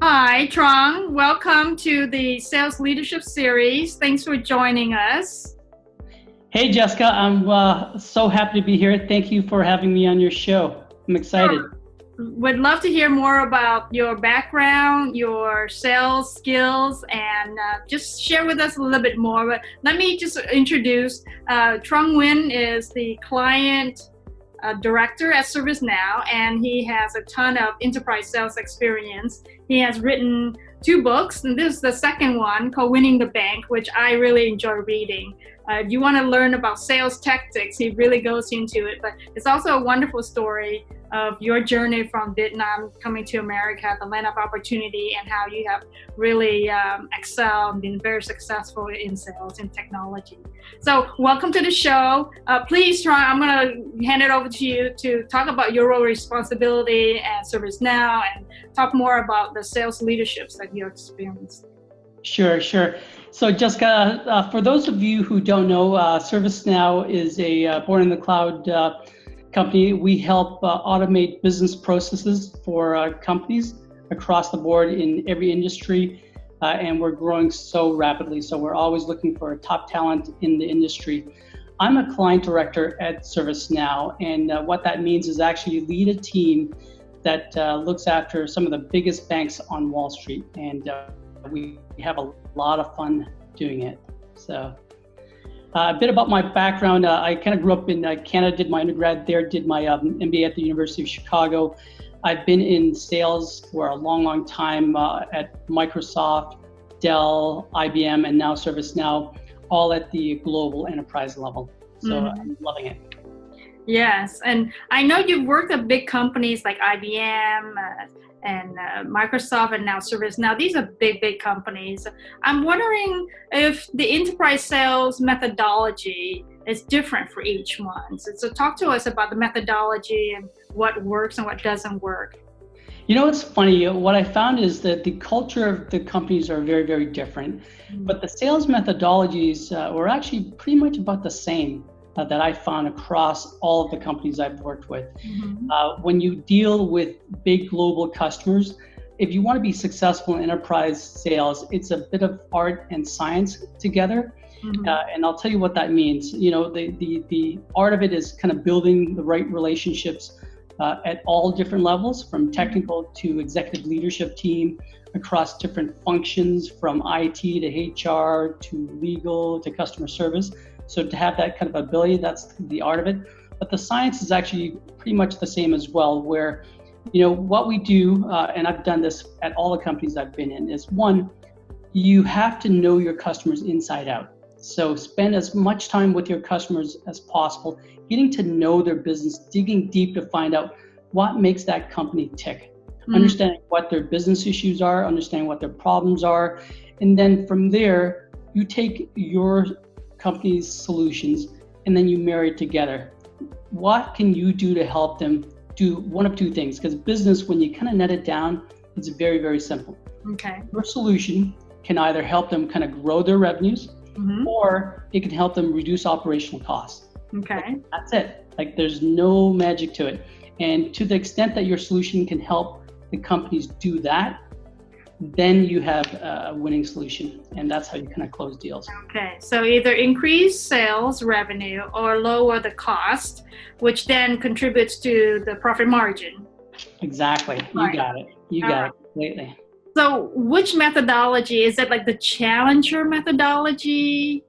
Hi, Trong. Welcome to the Sales Leadership Series. Thanks for joining us. Hey, Jessica. I'm so happy to be here. Thank you for having me on your show. I'm excited. Sure. Would love to hear more about your background, your sales skills, and just share with us a little bit more. But let me just introduce Trong Nguyen is the client director at ServiceNow, and he has a ton of enterprise sales experience. He has written 2 books, and this is the second one called Winning the Bank, which I really enjoy reading. If you want to learn about sales tactics, he really goes into it, but it's also a wonderful story of your journey from Vietnam coming to America, the land of opportunity, and how you have really excelled and been very successful in sales and technology. So welcome to the show. Please, Tron, I'm going to hand it over to you to talk about your role responsibility at ServiceNow and talk more about the sales leaderships that you experienced. Sure. So Jessica, for those of you who don't know, ServiceNow is a born in the cloud company. We help automate business processes for companies across the board in every industry, and we're growing so rapidly. So we're always looking for top talent in the industry. I'm a client director at ServiceNow, and what that means is actually lead a team that looks after some of the biggest banks on Wall Street, and we have a lot of fun doing it. So a bit about my background. I kind of grew up in Canada, did my undergrad there, did my MBA at the University of Chicago. I've been in sales for a long time at Microsoft, Dell, IBM, and now ServiceNow, all at the global enterprise level. So I'm loving it. Yes, and I know you've worked at big companies like IBM and Microsoft and now ServiceNow. These are big companies. I'm wondering if the enterprise sales methodology is different for each one. So talk to us about the methodology and what works and what doesn't work. You know, it's funny. What I found is that the culture of the companies are very different, but the sales methodologies were actually pretty much about the same. That I found across all of the companies I've worked with. When you deal with big global customers, if you want to be successful in enterprise sales, it's a bit of art and science together. And I'll tell you what that means. You know, the art of it is kind of building the right relationships at all different levels, from technical to executive leadership team, across different functions, from IT to HR to legal to customer service. So to have that kind of ability, that's the art of it. But the science is actually pretty much the same as well, where, you know, what we do, and I've done this at all the companies I've been in, is one, you have to know your customers inside out. So spend as much time with your customers as possible, getting to know their business, digging deep to find out what makes that company tick, understanding what their business issues are, understanding what their problems are. And then from there, you take your company's solutions and then you marry it together. What can you do to help them do one of 2 things? Because business, when you kind of net it down, it's very simple. Okay. Your solution can either help them kind of grow their revenues, or it can help them reduce operational costs. Okay. That's it. Like, there's no magic to it. And to the extent that your solution can help the companies do that, then you have a winning solution, and that's how you kind of close deals. Okay, so either increase sales revenue or lower the cost, which then contributes to the profit margin. Exactly. Right. You got it. You got it completely. So which methodology? Is it like the challenger methodology?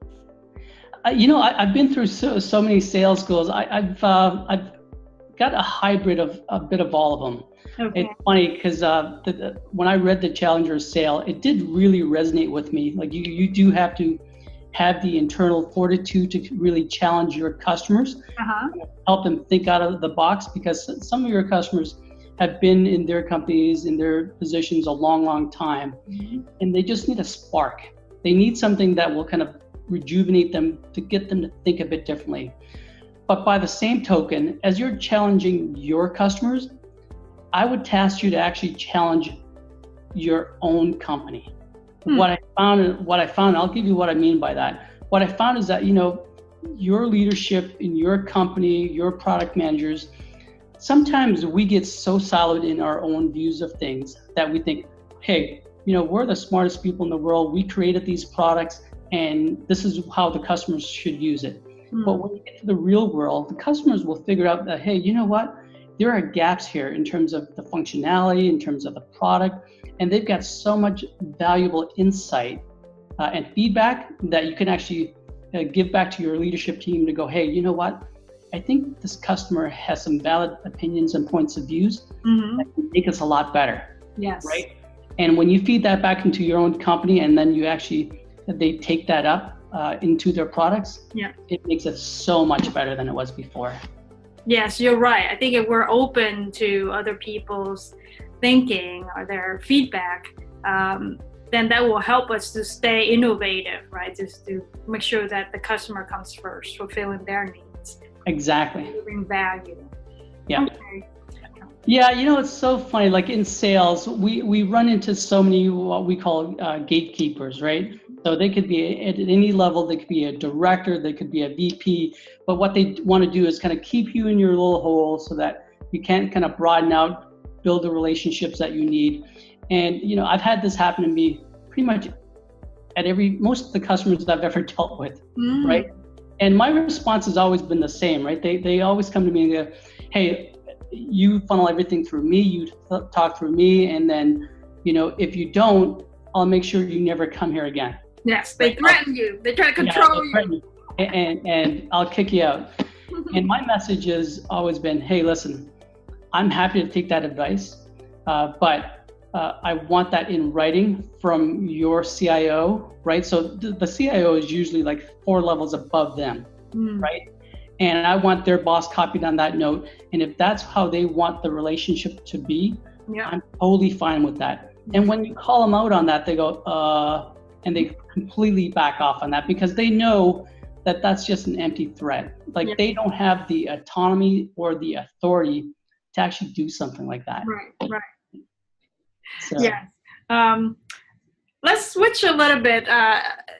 You know, I've been through so many sales schools. I've got a hybrid of a bit of all of them. Okay. It's funny because when I read the Challenger sale, it did really resonate with me. Like, you do have to have the internal fortitude to really challenge your customers, help them think out of the box, because some of your customers have been in their companies, in their positions a long time, and they just need a spark. They need something that will kind of rejuvenate them, to get them to think a bit differently. But by the same token, as you're challenging your customers, I would task you to actually challenge your own company. What I found, I'll give you what I mean by that. What I found is that, you know, your leadership in your company, your product managers, sometimes we get so siloed in our own views of things that we think, hey, we're the smartest people in the world. We created these products, and this is how the customers should use it. But when you get to the real world, the customers will figure out that, hey, you know what? There are gaps here in terms of the functionality, in terms of the product, and they've got so much valuable insight and feedback that you can actually give back to your leadership team to go, hey, you know what? I think this customer has some valid opinions and points of views that can make us a lot better. Yes. Right? And when you feed that back into your own company, and then they take that up into their products, it makes it so much better than it was before. Yes, you're right. I think if we're open to other people's thinking or their feedback, then that will help us to stay innovative, right? Just to make sure that the customer comes first, fulfilling their needs. Exactly. Delivering value. Yeah. Okay. Yeah, it's so funny. Like in sales, we run into so many what we call gatekeepers, right? So they could be at any level. They could be a director, they could be a VP, but what they want to do is kind of keep you in your little hole so that you can't kind of broaden out, build the relationships that you need. And I've had this happen to me pretty much at most of the customers that I've ever dealt with, right? And my response has always been the same, right? They always come to me and go, hey, you funnel everything through me, you talk through me, and then if you don't, I'll make sure you never come here again. Yes, they threaten you. They try to control you. And I'll kick you out. And my message has always been, hey, listen, I'm happy to take that advice, but I want that in writing from your CIO, right? So the CIO is usually like 4 levels above them, right? And I want their boss copied on that note. And if that's how they want the relationship to be, I'm totally fine with that. And when you call them out on that, they go, and they completely back off on that because they know that that's just an empty threat. Like they don't have the autonomy or the authority to actually do something like that. Right. So. Yes. Let's switch a little bit.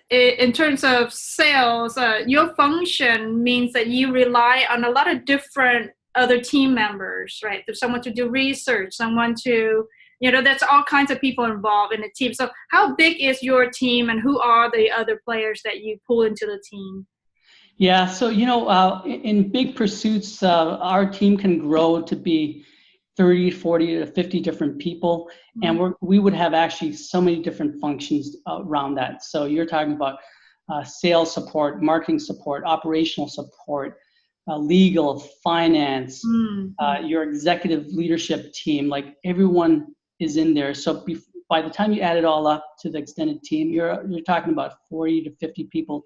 In terms of sales, your function means that you rely on a lot of different other team members, right? There's someone to do research, someone to, that's all kinds of people involved in the team. So how big is your team and who are the other players that you pull into the team? Yeah, so, in big pursuits, our team can grow to be 30, 40 to 50 different people. And we would have actually so many different functions around that. So you're talking about sales support, marketing support, operational support, legal, finance, your executive leadership team, like everyone is in there. So by the time you add it all up to the extended team, you're talking about 40 to 50 people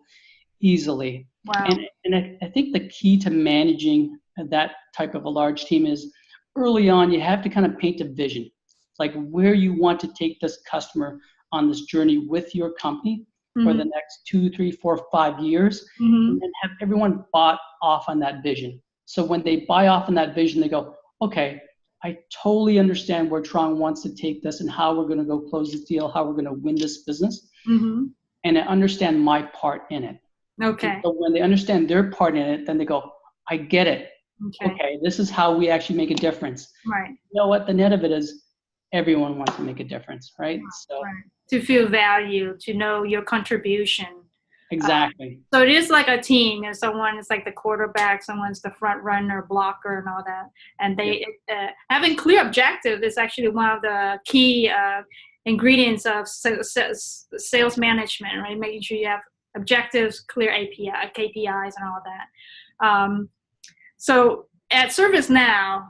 easily. Wow. And I think the key to managing that type of a large team is early on, you have to kind of paint a vision, like where you want to take this customer on this journey with your company for the next 2, 3, 4, 5 years, and then have everyone bought off on that vision. So when they buy off on that vision, they go, okay, I totally understand where Trong wants to take this and how we're going to go close this deal, how we're going to win this business, and I understand my part in it. Okay. So when they understand their part in it, then they go, I get it. Okay, this is how we actually make a difference. Right. You know what? The net of it is everyone wants to make a difference, right? So to feel value, to know your contribution. Exactly. So it is like a team, and someone is like the quarterback, someone's the front runner, blocker, and all that. And they having clear objectives is actually one of the key ingredients of sales management, right? Making sure you have objectives, clear KPIs, and all that. So at ServiceNow,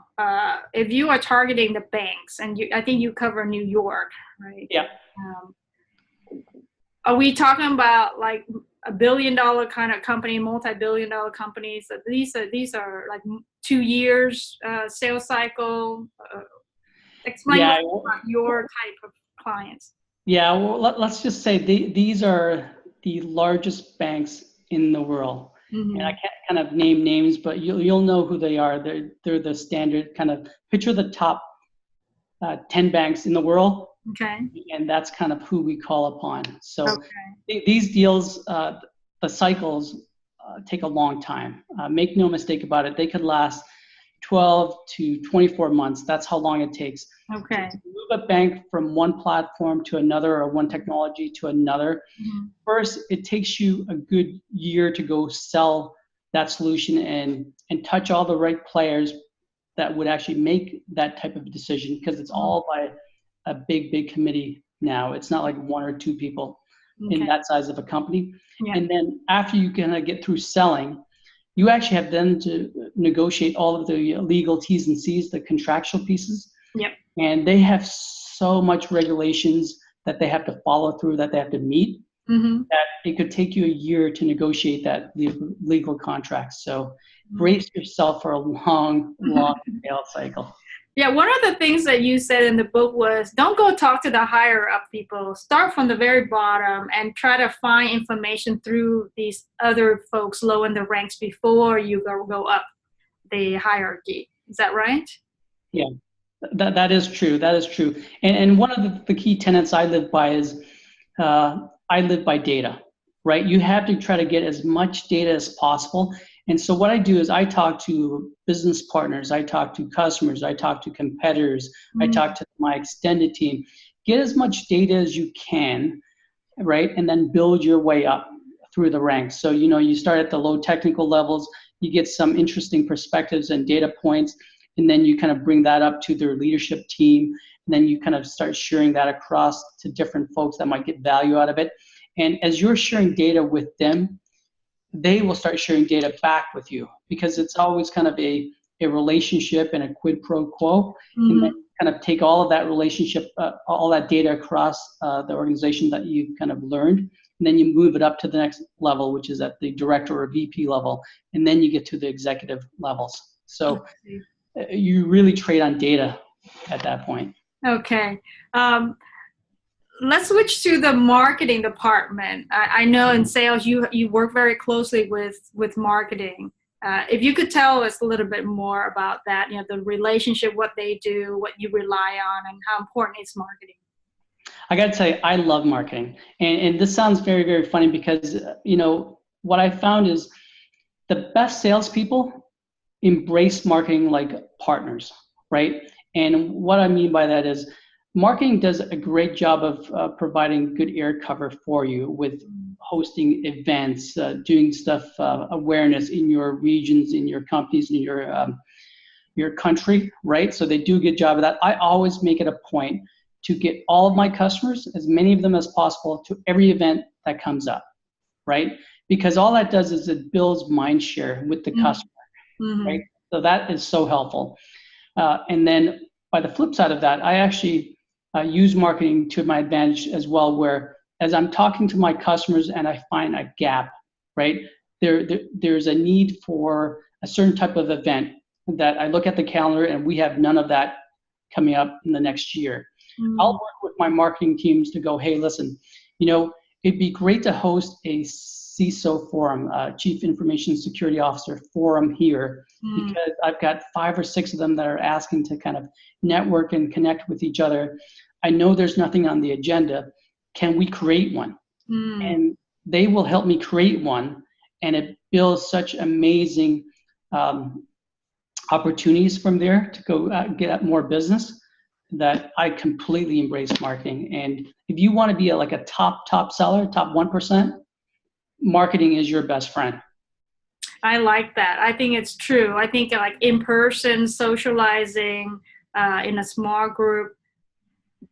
if you are targeting the banks, and I think you cover New York, right? Yeah. Are we talking about like a $1 billion kind of company, multi-billion-dollar companies? These are like 2 years sales cycle. Explain about your type of clients. Yeah, well, let's just say these are the largest banks in the world. And I can't kind of name names, but you'll know who they are. They're the standard kind of picture the top 10 banks in the world. Okay. And that's kind of who we call upon. So these deals, the cycles take a long time. Make no mistake about it. They could last, 12 to 24 months. That's how long it takes. Okay. To move a bank from one platform to another or one technology to another. Mm-hmm. First, it takes you a good year to go sell that solution and touch all the right players that would actually make that type of decision, because it's all by a big committee now. It's not like one or two people in that size of a company. Yeah. And then after you kind of get through selling, you actually have then to negotiate all of the legal T's and C's, the contractual pieces. Yep. And they have so much regulations that they have to follow through, that they have to meet, that it could take you a year to negotiate that legal contract. So brace yourself for a long sales cycle. Yeah, one of the things that you said in the book was, don't go talk to the higher up people. Start from the very bottom and try to find information through these other folks low in the ranks before you go up the hierarchy. Is that right? Yeah, that is true. That is true. And one of the key tenets I live by is I live by data, right? You have to try to get as much data as possible. And so what I do is I talk to business partners, I talk to customers, I talk to competitors, I talk to my extended team. Get as much data as you can, right? And then build your way up through the ranks. So, you start at the low technical levels, you get some interesting perspectives and data points, and then you kind of bring that up to their leadership team. And then you kind of start sharing that across to different folks that might get value out of it. And as you're sharing data with them, they will start sharing data back with you, because it's always kind of a relationship and a quid pro quo. And then kind of take all of that relationship, all that data across the organization that you kind of learned, and then you move it up to the next level, which is at the director or VP level, and then you get to the executive levels. So you really trade on data at that point. Okay. Let's switch to the marketing department. I know in sales you work very closely with marketing. If you could tell us a little bit more about that, the relationship, what they do, what you rely on, and how important is marketing? I got to tell you, I love marketing. And this sounds very, very funny because, what I found is the best salespeople embrace marketing like partners, right? And what I mean by that is, marketing does a great job of providing good air cover for you with hosting events, doing stuff, awareness in your regions, in your companies, in your country, right? So they do a good job of that. I always make it a point to get all of my customers, as many of them as possible, to every event that comes up, right? Because all that does is it builds mind share with the customer, right? So that is so helpful. And then by the flip side of that, I actually use marketing to my advantage as well, where as I'm talking to my customers and I find a gap, right? There's a need for a certain type of event that I look at the calendar and we have none of that coming up in the next year. I'll work with my marketing teams to go, hey, listen, it'd be great to host a CISO forum, Chief Information Security Officer forum here, because I've got 5 or 6 of them that are asking to kind of network and connect with each other. I know there's nothing on the agenda. Can we create one? And they will help me create one, and it builds such amazing opportunities from there to go get more business, that I completely embrace marketing. And if you want to be a top seller, top 1%, marketing is your best friend. I like that. I think it's true. I think like in-person socializing in a small group,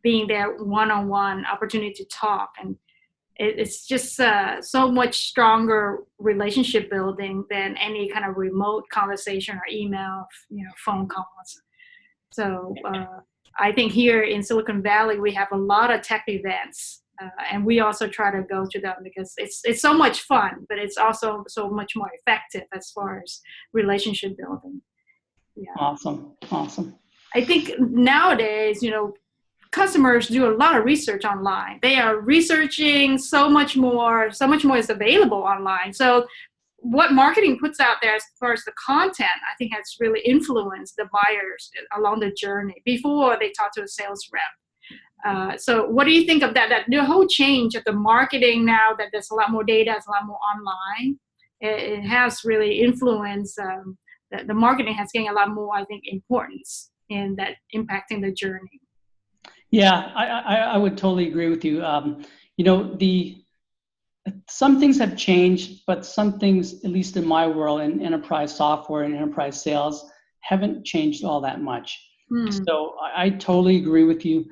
being there one-on-one, opportunity to talk, and it's just so much stronger relationship building than any kind of remote conversation or email, phone calls. So I think here in Silicon Valley, we have a lot of tech events. And we also try to go to them because it's so much fun, but it's also so much more effective as far as relationship building. Yeah. Awesome. I think nowadays, customers do a lot of research online. They are researching so much more is available online. So what marketing puts out there as far as the content, I think has really influenced the buyers along the journey before they talk to a sales rep. So what do you think of that the whole change of the marketing now that there's a lot more data, it's a lot more online, it has really influenced the marketing has gained a lot more, I think, importance in that impacting the journey. Yeah, I would totally agree with you. Some things have changed, but some things, at least in my world, in enterprise software and enterprise sales, haven't changed all that much. So I totally agree with you.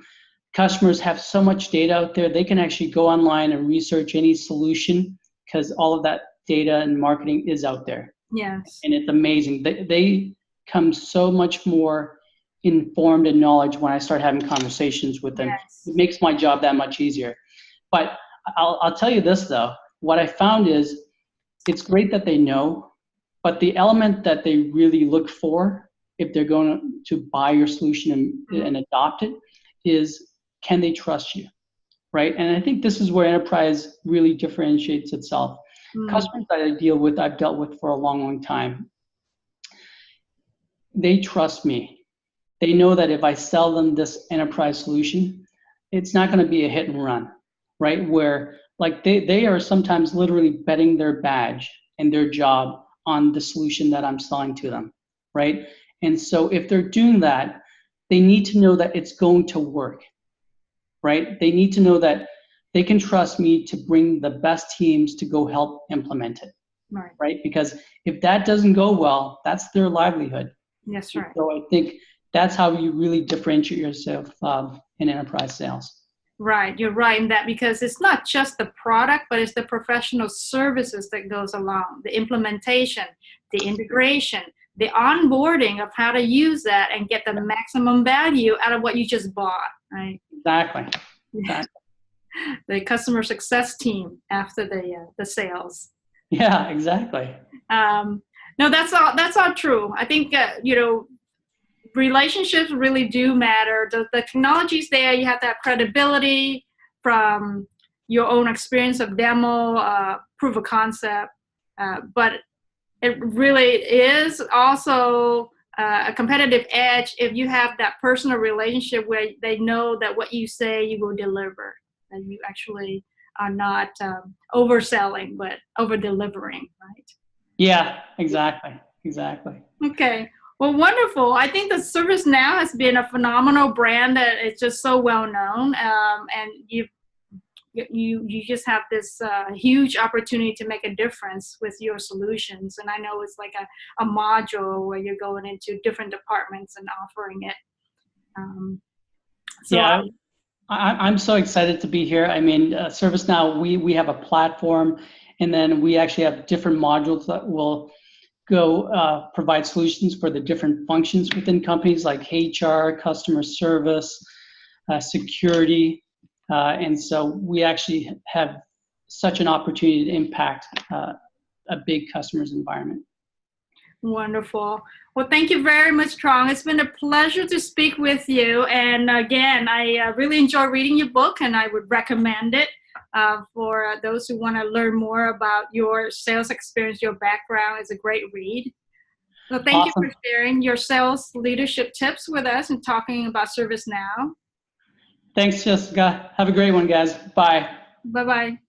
Customers have so much data out there. They can actually go online and research any solution because all of that data and marketing is out there. Yes. And it's amazing. They come so much more informed and knowledge when I start having conversations with them. Yes. It makes my job that much easier. But I'll tell you this, though. What I found is it's great that they know, but the element that they really look for if they're going to buy your solution and adopt it is, can they trust you, right? And I think this is where enterprise really differentiates itself. Customers that I've dealt with for a long, long time, they trust me. They know that if I sell them this enterprise solution, it's not going to be a hit and run, right? Where like they are sometimes literally betting their badge and their job on the solution that I'm selling to them, right? And so if they're doing that, they need to know that it's going to work, right? They need to know that they can trust me to bring the best teams to go help implement it, right? Because if that doesn't go well, that's their livelihood. That's right. So I think that's how you really differentiate yourself in enterprise sales. Right, you're right in that, because it's not just the product, but it's the professional services that goes along, the implementation, the integration, the onboarding of how to use that and get the maximum value out of what you just bought, right? Exactly. The customer success team after the sales. Yeah, exactly. No, that's all true. I think relationships really do matter. The technology's there. You have to have credibility from your own experience of demo, proof of concept. But it really is also a competitive edge if you have that personal relationship where they know that what you say you will deliver, that you actually are not overselling, but over-delivering, right? Yeah, exactly. Okay. Well, wonderful. I think that ServiceNow has been a phenomenal brand that is just so well known, and you just have this huge opportunity to make a difference with your solutions. And I know it's like a module where you're going into different departments and offering it. I'm so excited to be here. I mean, ServiceNow, we have a platform, and then we actually have different modules that will go provide solutions for the different functions within companies like HR, customer service, security. And so we actually have such an opportunity to impact a big customer's environment. Wonderful. Well, thank you very much, Trong. It's been a pleasure to speak with you. And again, I really enjoy reading your book, and I would recommend it for those who want to learn more about your sales experience, your background. It's a great read. So thank you for sharing your sales leadership tips with us and talking about ServiceNow. Thanks, Jessica. Have a great one, guys. Bye. Bye-bye.